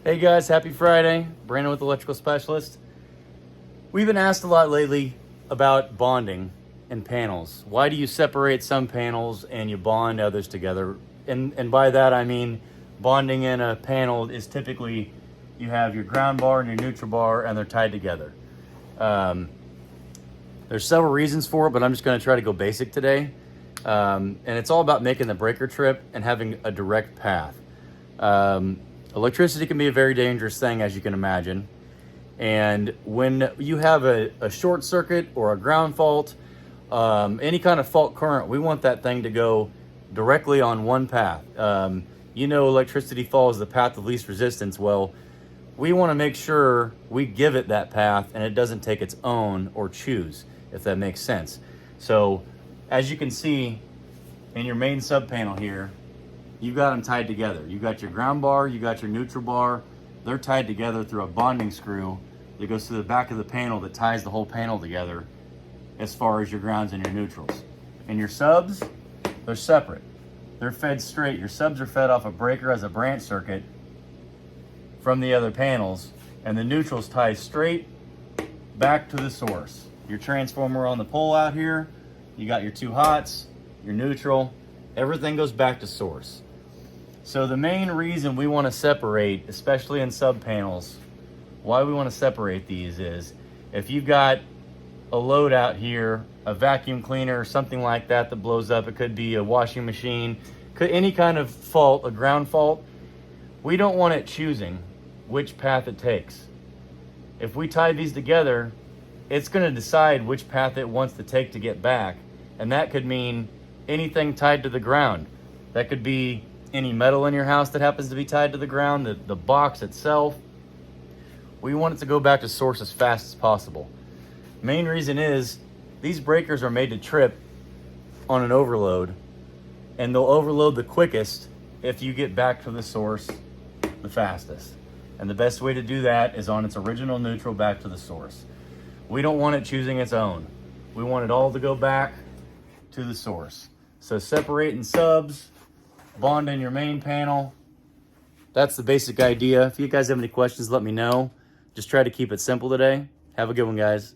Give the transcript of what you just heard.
Hey guys, happy Friday. Brandon with Electrical Specialist. We've been asked a lot lately about bonding in panels. Why do you separate some panels and you bond others together? And by that I mean bonding in a panel is typically you have your ground bar and your neutral bar and they're tied together. There's several reasons for it, but I'm just going to try to go basic today. And it's all about making the breaker trip and having a direct path. Electricity can be a very dangerous thing, as you can imagine. And when you have a short circuit or a ground fault, any kind of fault current, we want that thing to go directly on one path. Electricity follows the path of least resistance. Well, we want to make sure we give it that path and it doesn't take its own or choose, if that makes sense. So as you can see in your main sub panel here, you've got them tied together. You got your ground bar, you got your neutral bar. They're tied together through a bonding screw that goes through the back of the panel that ties the whole panel together as far as your grounds and your neutrals. And your subs, they're separate. They're fed straight. Your subs are fed off a breaker as a branch circuit from the other panels, and the neutrals tie straight back to the source. Your transformer on the pole out here, you got your two hots, your neutral, everything goes back to source. So the main reason we want to separate, especially in sub panels, why we want to separate these is if you've got a load out here, a vacuum cleaner or something like that that blows up, it could be a washing machine, any kind of fault, a ground fault, we don't want it choosing which path it takes. If we tie these together, it's going to decide which path it wants to take to get back, and that could mean anything tied to the ground. That could be any metal in your house that happens to be tied to the ground, the box itself. We want it to go back to source as fast as possible. Main reason is these breakers are made to trip on an overload, and they'll overload the quickest if you get back to the source the fastest. And the best way to do that is on its original neutral back to the source. We don't want it choosing its own. We want it all to go back to the source. So separating subs, bond in your main panel. That's the basic idea. If you guys have any questions, let me know. Just try to keep it simple today. Have a good one, guys.